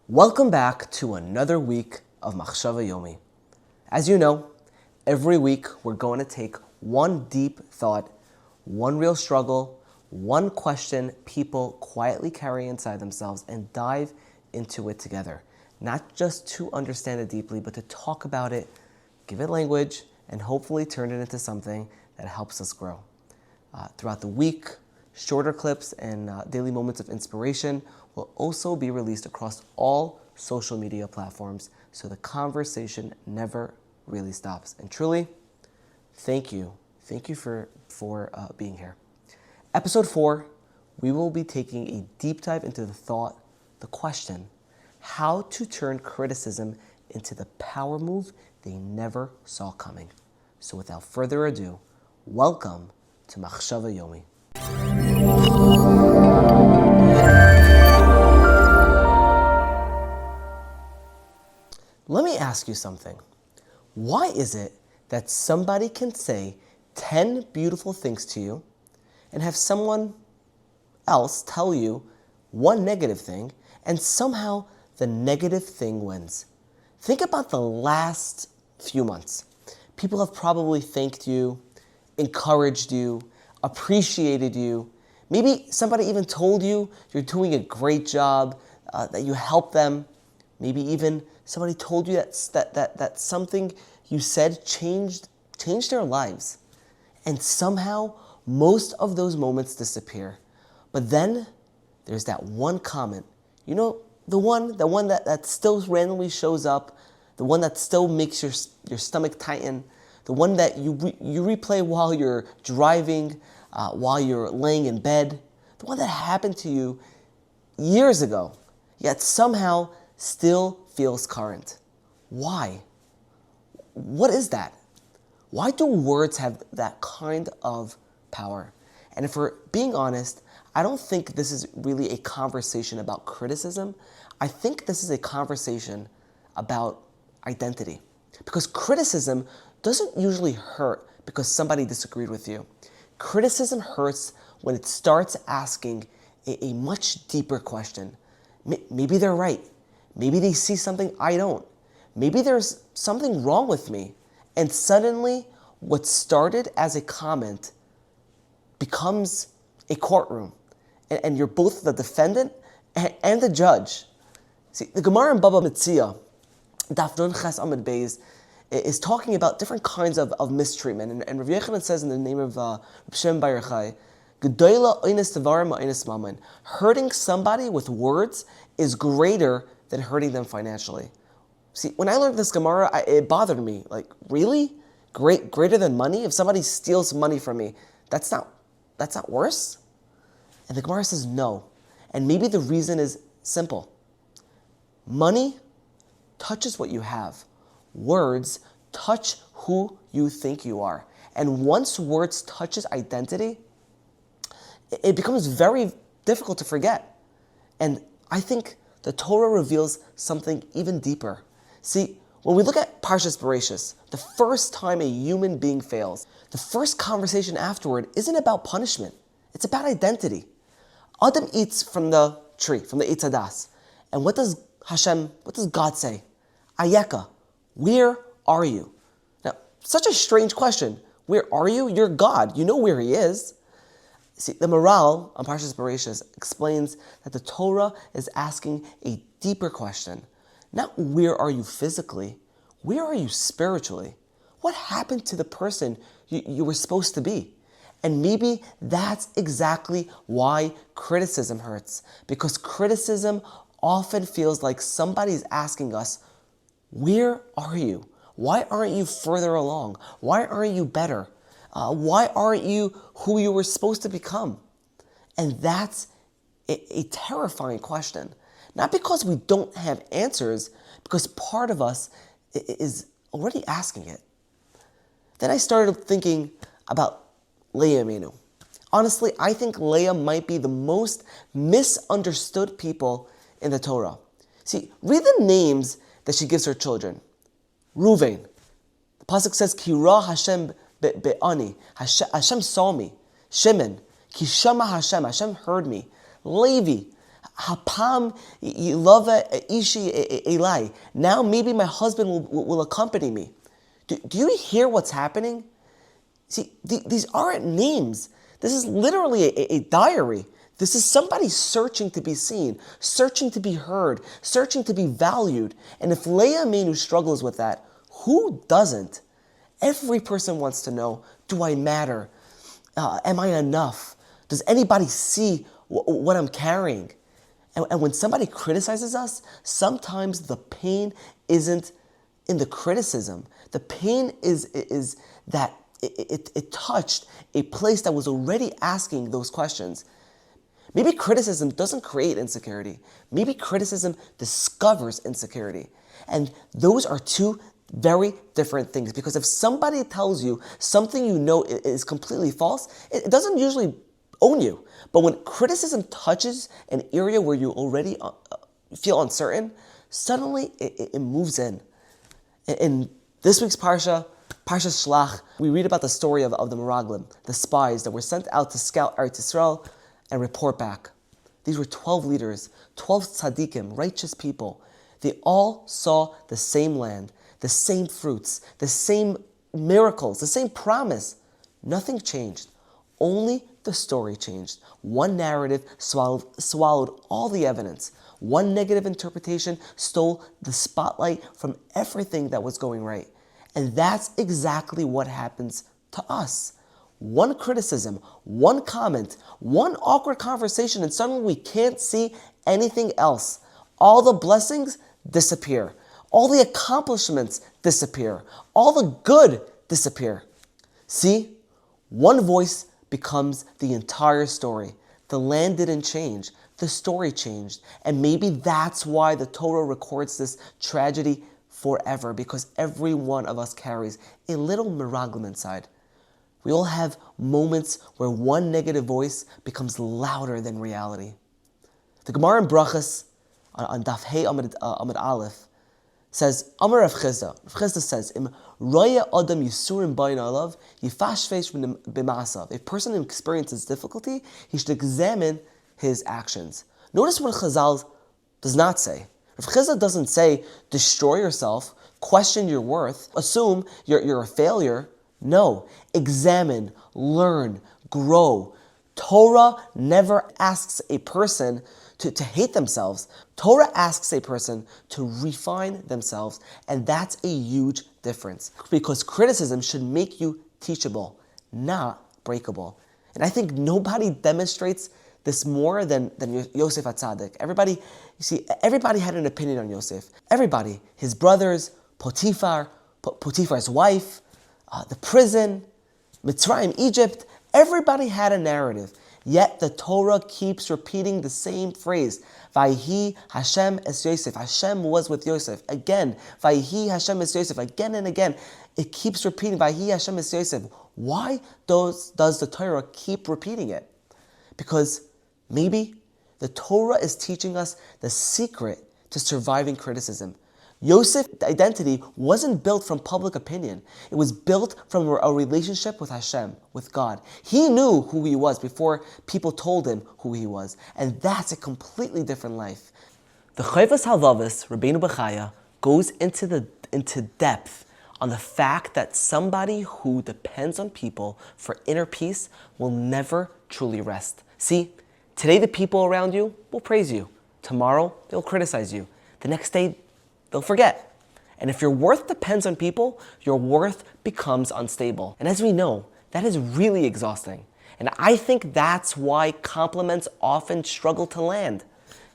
Welcome back to another week of Machshava Yomi. As you know, every week we're going to take one deep thought, one real struggle, one question people quietly carry inside themselves and dive into it together. Not just to understand it deeply, but to talk about it, give it language, and hopefully turn it into something that helps us grow. Throughout the week, shorter clips and daily moments of inspiration will also be released across all social media platforms, so the conversation never really stops. And truly, thank you. Thank you for being here. Episode 4, we will be taking a deep dive into the thought, the question, how to turn criticism into the power move they never saw coming. So without further ado, welcome to Machshava Yomi. Let me ask you something. Why is it that somebody can say 10 beautiful things to you and have someone else tell you one negative thing, and somehow the negative thing wins? Think about the last few months. People have probably thanked you, encouraged you, appreciated you. Maybe somebody even told you you're doing a great job, that you helped them. Maybe even somebody told you that something you said changed their lives. And somehow, most of those moments disappear. But then, there's that one comment. You know, the one that still randomly shows up, the one that still makes your stomach tighten, the one that you replay while you're driving, while you're laying in bed, the one that happened to you years ago, yet somehow still feels current. Why? What is that? Why do words have that kind of power? And if we're being honest, I don't think this is really a conversation about criticism. I think this is a conversation about identity. Because criticism doesn't usually hurt because somebody disagreed with you. Criticism hurts when it starts asking a much deeper question. Maybe they're right. Maybe they see something I don't. Maybe there's something wrong with me. And suddenly, what started as a comment becomes a courtroom. And you're both the defendant and the judge. See, the Gemara in Baba Metzia, Daf Nun Ches Amud Beis, is talking about different kinds of mistreatment. And Rav Yochanan says in the name of Rav Shem Bar Yochai, Gedola oines tevarim oines mammon. Hurting somebody with words is greater than hurting them financially. See, when I learned this Gemara, it bothered me. Like, really? Greater than money? If somebody steals money from me, that's not worse? And the Gemara says no. And maybe the reason is simple. Money touches what you have. Words touch who you think you are. And once words touches identity, it becomes very difficult to forget. And I think the Torah reveals something even deeper. See, when we look at Parshas Bereishis, the first time a human being fails, the first conversation afterward isn't about punishment. It's about identity. Adam eats from the tree, from the Eitz Hadas. And what does God say? Ayeka, where are you? Now, such a strange question. Where are you? You're God. You know where He is. See, the Maral on Parshas Bereishis explains that the Torah is asking a deeper question. Not where are you physically, where are you spiritually? What happened to the person you were supposed to be? And maybe that's exactly why criticism hurts. Because criticism often feels like somebody's asking us, where are you? Why aren't you further along? Why aren't you better? Why aren't you who you were supposed to become? And that's a terrifying question. Not because we don't have answers, because part of us is already asking it. Then I started thinking about Leah Imenu. Honestly, I think Leah might be the most misunderstood people in the Torah. See, read the names that she gives her children. Ruvain. The pasuk says, Kira Hashem be'ani. Hashem saw me. Shimon. Kishama Hashem. Hashem heard me. Levi. Hapam yilava ishi elai. Now maybe my husband will accompany me. Do you hear what's happening? See, these aren't names. This is literally a diary. This is somebody searching to be seen, searching to be heard, searching to be valued. And if Leah Meinu struggles with that, who doesn't? Every person wants to know, do I matter? Am I enough? Does anybody see what I'm carrying? And when somebody criticizes us, sometimes the pain isn't in the criticism. The pain is that it touched a place that was already asking those questions. Maybe criticism doesn't create insecurity. Maybe criticism discovers insecurity. And those are two very different things, because if somebody tells you something you know is completely false, it doesn't usually own you. But when criticism touches an area where you already feel uncertain, suddenly it moves in. In this week's Parsha Shlach, we read about the story of the Meraglim, the spies that were sent out to scout Eretz Yisrael and report back. These were 12 leaders, 12 tzaddikim, righteous people. They all saw the same land, the same fruits, the same miracles, the same promise. Nothing changed. Only the story changed. One narrative swallowed all the evidence. One negative interpretation stole the spotlight from everything that was going right. And that's exactly what happens to us. One criticism, one comment, one awkward conversation, and suddenly we can't see anything else. All the blessings disappear. All the accomplishments disappear. All the good disappear. See, one voice becomes the entire story. The land didn't change. The story changed. And maybe that's why the Torah records this tragedy forever, because every one of us carries a little meraglim inside. We all have moments where one negative voice becomes louder than reality. The Gemara in Brachas on Daf Hey Amud Aleph says, Amar Rav Chizda. Rav Chizda says, Im roya adam yisurim bayin alav yifashvesh b'maasav. A person who experiences difficulty, he should examine his actions. Notice what Chazal does not say. Rav Chizda doesn't say, destroy yourself, question your worth, assume you're a failure. No, examine, learn, grow. Torah never asks a person to hate themselves. Torah asks a person to refine themselves, and that's a huge difference, because criticism should make you teachable, not breakable. And I think nobody demonstrates this more than Yosef HaTzadik. Everybody had an opinion on Yosef. Everybody, his brothers, Potiphar's wife, the prison, Mitzrayim, Egypt, everybody had a narrative. Yet the Torah keeps repeating the same phrase. Vayhi Hashem es Yosef. Hashem was with Yosef. Again, Vayhi Hashem es Yosef. Again and again. It keeps repeating, Vayhi Hashem es Yosef. Why does the Torah keep repeating it? Because maybe the Torah is teaching us the secret to surviving criticism. Yosef's identity wasn't built from public opinion. It was built from a relationship with Hashem, with God. He knew who he was before people told him who he was. And that's a completely different life. The Chayvas Halvavis, Rabbeinu Bechaya, goes into depth on the fact that somebody who depends on people for inner peace will never truly rest. See, today the people around you will praise you. Tomorrow, they'll criticize you. The next day, they'll forget. And if your worth depends on people, your worth becomes unstable. And as we know, that is really exhausting. And I think that's why compliments often struggle to land.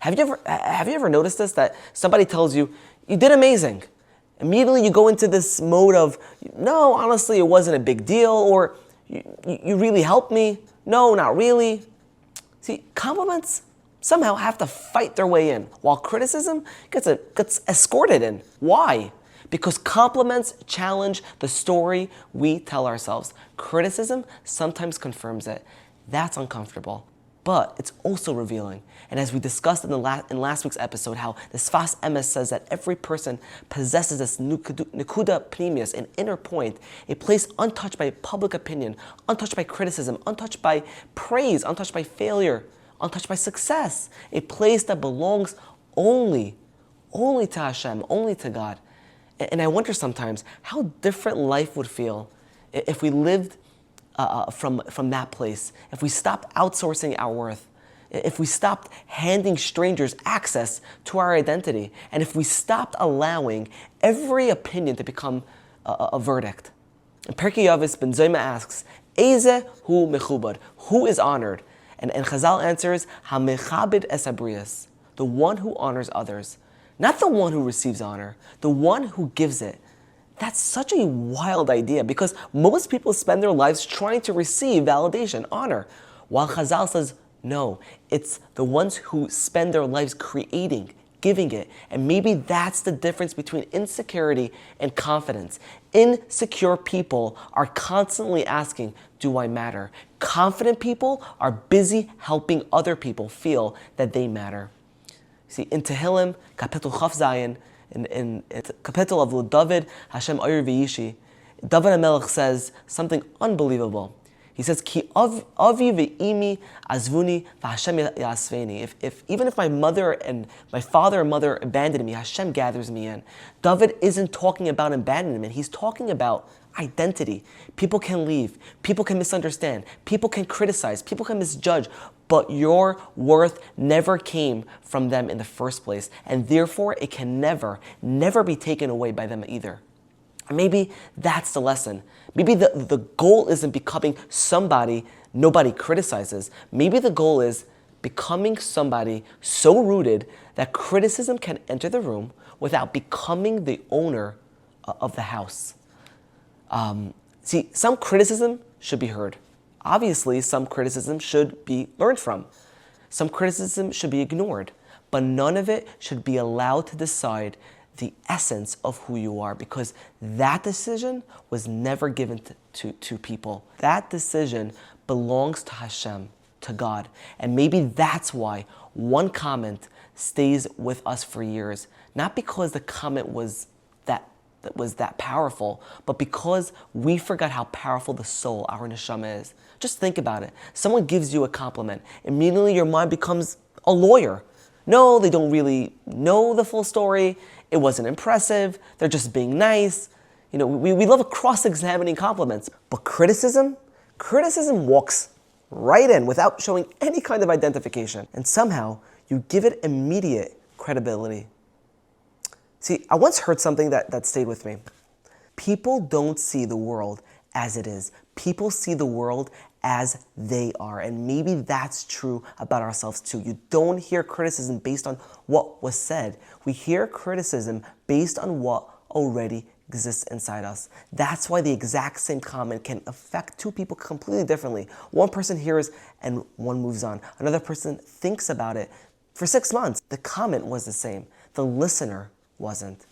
Have you ever noticed this? That somebody tells you, you did amazing. Immediately you go into this mode of, no, honestly, it wasn't a big deal, or you really helped me. No, not really. See, compliments somehow have to fight their way in, while criticism gets escorted in. Why? Because compliments challenge the story we tell ourselves. Criticism sometimes confirms it. That's uncomfortable, but it's also revealing. And as we discussed in last week's episode, how the Sfas Emes says that every person possesses this nekuda pnimius, an inner point, a place untouched by public opinion, untouched by criticism, untouched by praise, untouched by failure, untouched by success, a place that belongs only to Hashem, only to God. And I wonder sometimes how different life would feel if we lived from that place, if we stopped outsourcing our worth, if we stopped handing strangers access to our identity, and if we stopped allowing every opinion to become a verdict. And Perkei Yavis Ben Zoyma asks, Eze hu mechubad, who is honored? And Chazal answers, Ha-mechabed es habriyas, the one who honors others. Not the one who receives honor, the one who gives it. That's such a wild idea because most people spend their lives trying to receive validation, honor, while Chazal says, no, it's the ones who spend their lives creating, giving it. And maybe that's the difference between insecurity and confidence. Insecure people are constantly asking, do I matter? Confident people are busy helping other people feel that they matter. See, in Tehillim, Kapitel Chaf Zayin, in Kapitel of David, Hashem Oyer V'yishi, David HaMelech says something unbelievable. He says, Ki avi ve'imi azvuni v'Hashem yasveni. Even if my mother and my father and mother abandoned me, Hashem gathers me in. David isn't talking about abandonment. He's talking about identity. People can leave. People can misunderstand. People can criticize. People can misjudge. But your worth never came from them in the first place. And therefore, it can never be taken away by them either. Maybe that's the lesson. Maybe the goal isn't becoming somebody nobody criticizes. Maybe the goal is becoming somebody so rooted that criticism can enter the room without becoming the owner of the house. See, some criticism should be heard. Obviously, some criticism should be learned from. Some criticism should be ignored. But none of it should be allowed to decide the essence of who you are, because that decision was never given to people. That decision belongs to Hashem, to God. And maybe that's why one comment stays with us for years. Not because the comment was that powerful, but because we forgot how powerful the soul, our neshama, is. Just think about it. Someone gives you a compliment. Immediately your mind becomes a lawyer. No, they don't really know the full story. It wasn't impressive. They're just being nice. You know, we love cross-examining compliments. But criticism walks right in without showing any kind of identification. And somehow, you give it immediate credibility. See, I once heard something that stayed with me. People don't see the world as it is. People see the world as they are. And maybe that's true about ourselves too. You don't hear criticism based on what was said. We hear criticism based on what already exists inside us. That's why the exact same comment can affect two people completely differently. One person hears and one moves on. Another person thinks about it for 6 months. The comment was the same. The listener wasn't.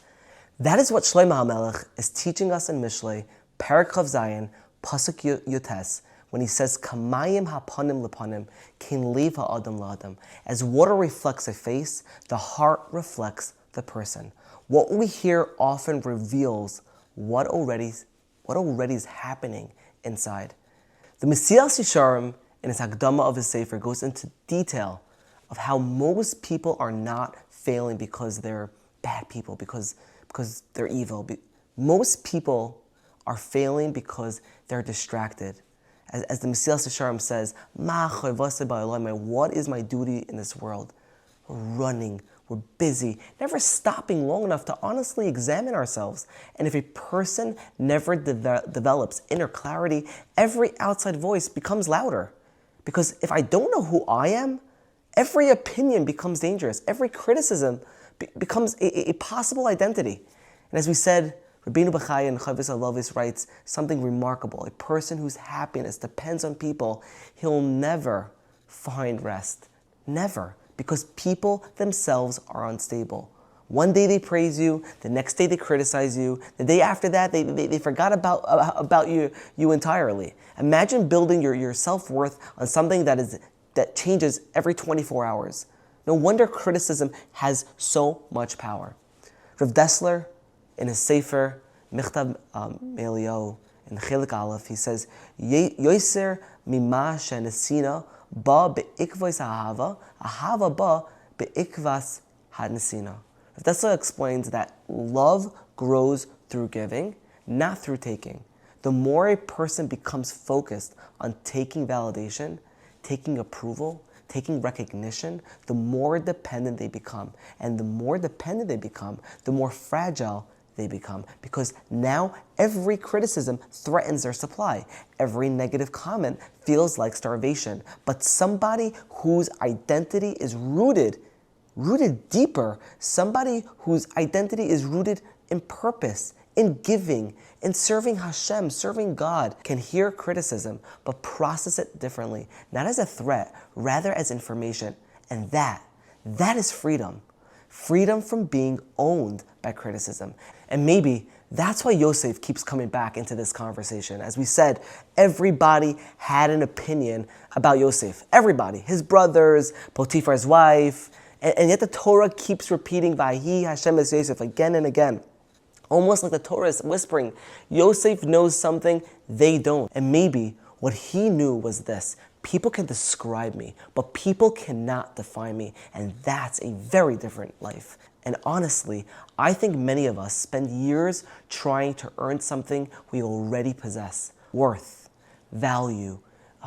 That is what Shlomo HaMelech is teaching us in Mishlei, Perek Chav Zayin, Pasuk Yotes, when he says, Kamayim hapanim lepanim, kin lev ha'adam la'adam. As water reflects a face, the heart reflects the person. What we hear often reveals what already is happening inside. The Mesilas Yesharim, in his Hakdama of his Sefer, goes into detail of how most people are not failing because they're bad people, because they're evil. Most people are failing because they're distracted. As the Mesilas Yesharim says, what is my duty in this world? We're running, we're busy, never stopping long enough to honestly examine ourselves. And if a person never develops inner clarity, every outside voice becomes louder. Because if I don't know who I am, every opinion becomes dangerous. Every criticism becomes a possible identity. And as we said, Rabbeinu Bachai in Chavis Alavis writes something remarkable. A person whose happiness depends on people, he'll never find rest. Never. Because people themselves are unstable. One day they praise you, the next day they criticize you, the day after that they forgot about you entirely. Imagine building your self-worth on something that changes every 24 hours. No wonder criticism has so much power. Rav Dessler, in his Sefer, Michtav Me'Eliyahu, in Chelik Aleph, he says, Yoser mima shenesina ba be'ikvos ahava, ahava ba be'ikvas hadnesina. This explains that love grows through giving, not through taking. The more a person becomes focused on taking validation, taking approval, taking recognition, the more dependent they become. And the more dependent they become, the more fragile they become. Because now every criticism threatens their supply. Every negative comment feels like starvation. But somebody whose identity is rooted deeper, somebody whose identity is rooted in purpose, in giving, in serving Hashem, serving God, can hear criticism, but process it differently, not as a threat, rather as information. And that is freedom. Freedom from being owned by criticism. And maybe that's why Yosef keeps coming back into this conversation. As we said, everybody had an opinion about Yosef. Everybody. His brothers, Potiphar's wife, and yet the Torah keeps repeating Vahi Hashem es Yosef again and again. Almost like the Torah is whispering, Yosef knows something they don't. And maybe what he knew was this: people can describe me, but people cannot define me. And that's a very different life. And honestly, I think many of us spend years trying to earn something we already possess. Worth, value,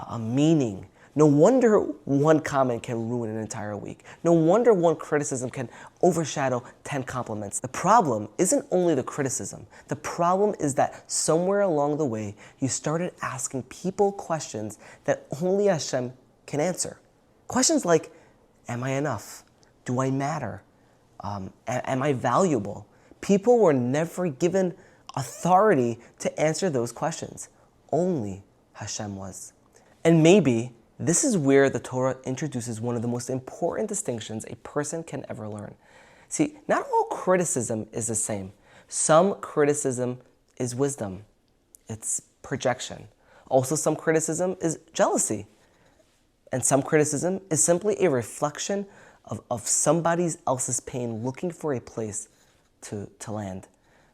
a meaning. No wonder one comment can ruin an entire week. No wonder one criticism can overshadow 10 compliments. The problem isn't only the criticism. The problem is that somewhere along the way, you started asking people questions that only Hashem can answer. Questions like, am I enough? Do I matter? Am I valuable? People were never given authority to answer those questions. Only Hashem was. And maybe this is where the Torah introduces one of the most important distinctions a person can ever learn. See, not all criticism is the same. Some criticism is wisdom. It's projection. Also, some criticism is jealousy. And some criticism is simply a reflection of somebody else's pain looking for a place to land.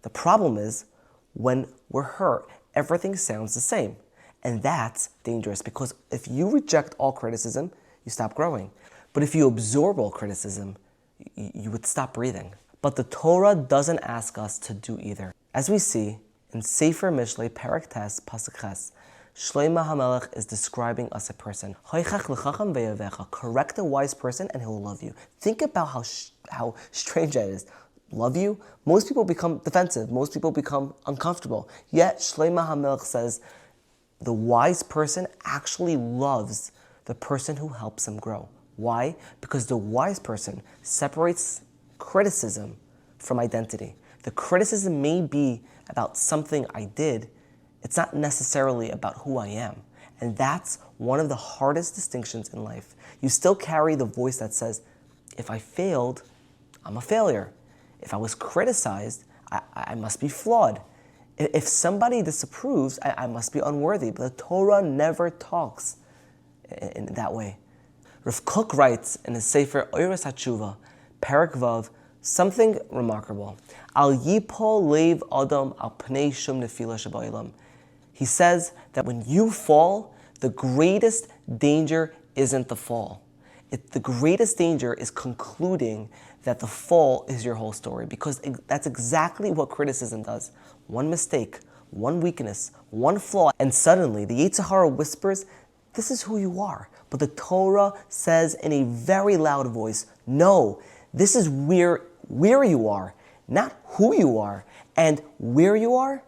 The problem is, when we're hurt, everything sounds the same. And that's dangerous, because if you reject all criticism, you stop growing. But if you absorb all criticism, you would stop breathing. But the Torah doesn't ask us to do either. As we see in Sefer Mishlei, Perek Tes, Pasuk Ches, Shlomo HaMelech is describing us a person. Correct a wise person and he'll love you. Think about how strange that is. Love you? Most people become defensive. Most people become uncomfortable. Yet Shlomo HaMelech says, the wise person actually loves the person who helps him grow. Why? Because the wise person separates criticism from identity. The criticism may be about something I did. It's not necessarily about who I am. And that's one of the hardest distinctions in life. You still carry the voice that says, if I failed, I'm a failure. If I was criticized, I must be flawed. If somebody disapproves, I must be unworthy. But the Torah never talks in that way. Rav Kook writes in his Sefer Oiros HaTshuva, Perek Vav, something remarkable. Al yipol lev adam al pnei shum nefila shabaylam. He says that when you fall, the greatest danger isn't the fall. The greatest danger is concluding that the fall is your whole story, because that's exactly what criticism does. One mistake, one weakness, one flaw, and suddenly the Yetzer Hara whispers, this is who you are. But the Torah says in a very loud voice, no, this is where you are, not who you are. And where you are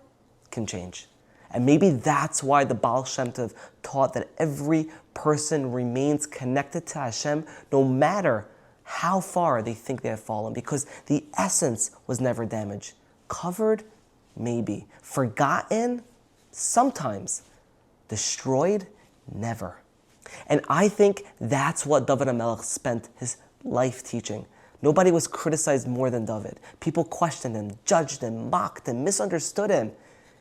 can change. And maybe that's why the Baal Shem Tov taught that every person remains connected to Hashem no matter how far they think they have fallen, because the essence was never damaged. Covered? Maybe. Forgotten? Sometimes. Destroyed? Never. And I think that's what David HaMelech spent his life teaching. Nobody was criticized more than David. People questioned him, judged him, mocked him, misunderstood him.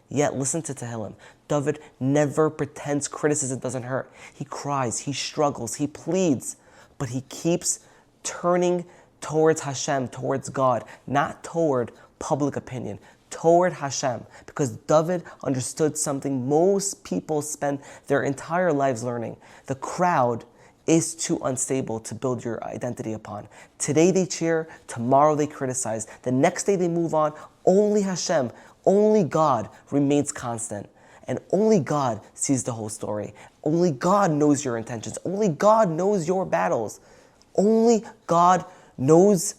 Yet listen to Tehillim. David never pretends criticism doesn't hurt. He cries, he struggles, he pleads, but he keeps turning towards Hashem, towards God, not toward public opinion, toward Hashem, because David understood something most people spend their entire lives learning. The crowd is too unstable to build your identity upon. Today they cheer, tomorrow they criticize, the next day they move on. Only Hashem, only God remains constant. And only God sees the whole story. Only God knows your intentions. Only God knows your battles. Only God knows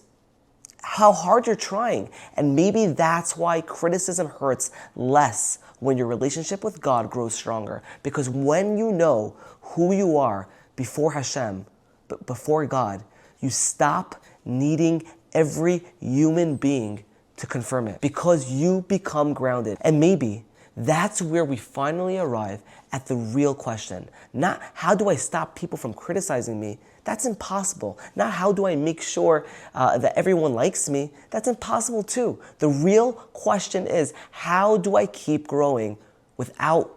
how hard you're trying. And maybe that's why criticism hurts less when your relationship with God grows stronger. Because when you know who you are before Hashem, before God, you stop needing every human being to confirm it. Because you become grounded. And maybe that's where we finally arrive at the real question. Not how do I stop people from criticizing me? That's impossible. Not how do I make sure that everyone likes me? That's impossible too. The real question is, how do I keep growing without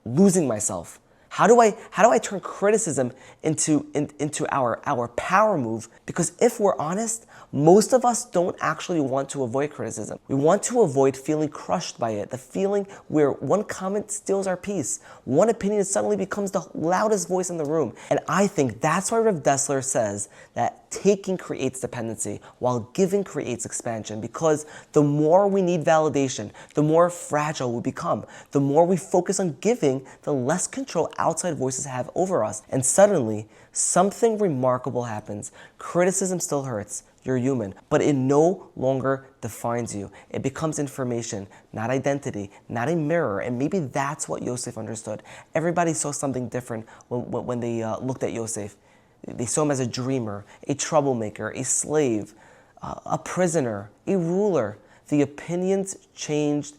losing myself? How do I turn criticism into our power move? Because if we're honest, most of us don't actually want to avoid criticism. We want to avoid feeling crushed by it, the feeling where one comment steals our peace, one opinion suddenly becomes the loudest voice in the room. And I think that's why Rav Dessler says that taking creates dependency, while giving creates expansion. Because the more we need validation, the more fragile we become. The more we focus on giving, the less control outside voices have over us. And suddenly, something remarkable happens. Criticism still hurts. You're human, but it no longer defines you. It becomes information, not identity, not a mirror. And maybe that's what Yosef understood. Everybody saw something different when they looked at Yosef. They saw him as a dreamer, a troublemaker, a slave, a prisoner, a ruler. The opinions changed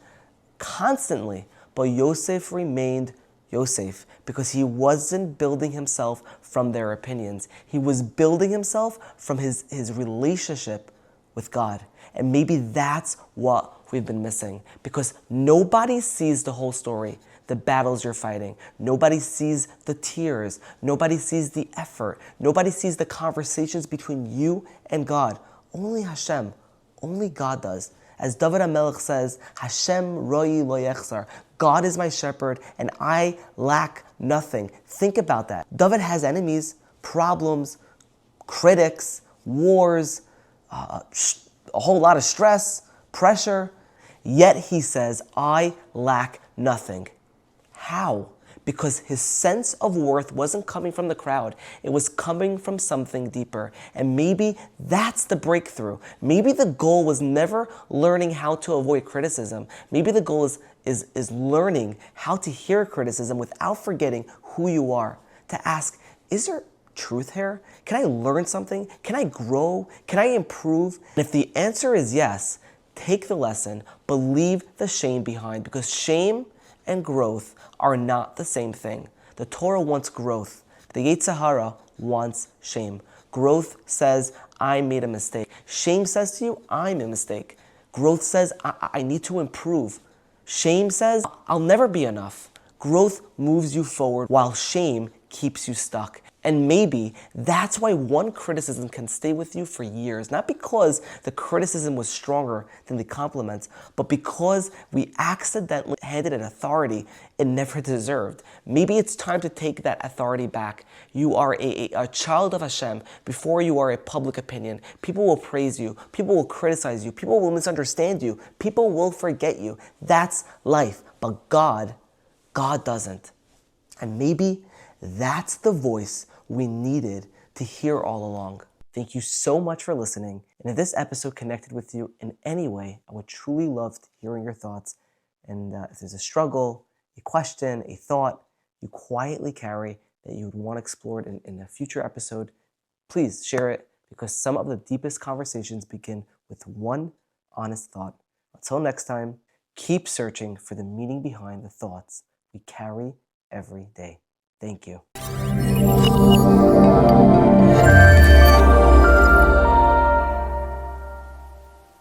constantly, but Yosef remained Yosef because he wasn't building himself from their opinions. He was building himself from his relationship with God. And maybe that's what we've been missing, because nobody sees the whole story, the battles you're fighting. Nobody sees the tears. Nobody sees the effort. Nobody sees the conversations between you and God. Only Hashem, only God does. As David HaMelech says, Hashem roi lo yechsar. God is my shepherd and I lack nothing. Think about that. David has enemies, problems, critics, wars, a whole lot of stress, pressure. Yet he says, I lack nothing. How? Because his sense of worth wasn't coming from the crowd. It was coming from something deeper. And maybe that's the breakthrough. Maybe the goal was never learning how to avoid criticism. Maybe the goal is learning how to hear criticism without forgetting who you are. To ask, is there truth here? Can I learn something? Can I grow? Can I improve? And if the answer is yes, take the lesson, but leave the shame behind, because shame and growth are not the same thing. The Torah wants growth. The Yetzer Hara wants shame. Growth says, I made a mistake. Shame says to you, I'm a mistake. Growth says, I need to improve. Shame says, I'll never be enough. Growth moves you forward while shame keeps you stuck. And maybe that's why one criticism can stay with you for years. Not because the criticism was stronger than the compliments, but because we accidentally handed it authority it never deserved. Maybe it's time to take that authority back. You are a child of Hashem before you are a public opinion. People will praise you. People will criticize you. People will misunderstand you. People will forget you. That's life. But God doesn't. And maybe that's the voice we needed to hear all along. Thank you so much for listening. And if this episode connected with you in any way, I would truly love hearing your thoughts. And if there's a struggle, a question, a thought you quietly carry that you would want explored in a future episode, please share it, because some of the deepest conversations begin with one honest thought. Until next time, keep searching for the meaning behind the thoughts we carry every day. Thank you.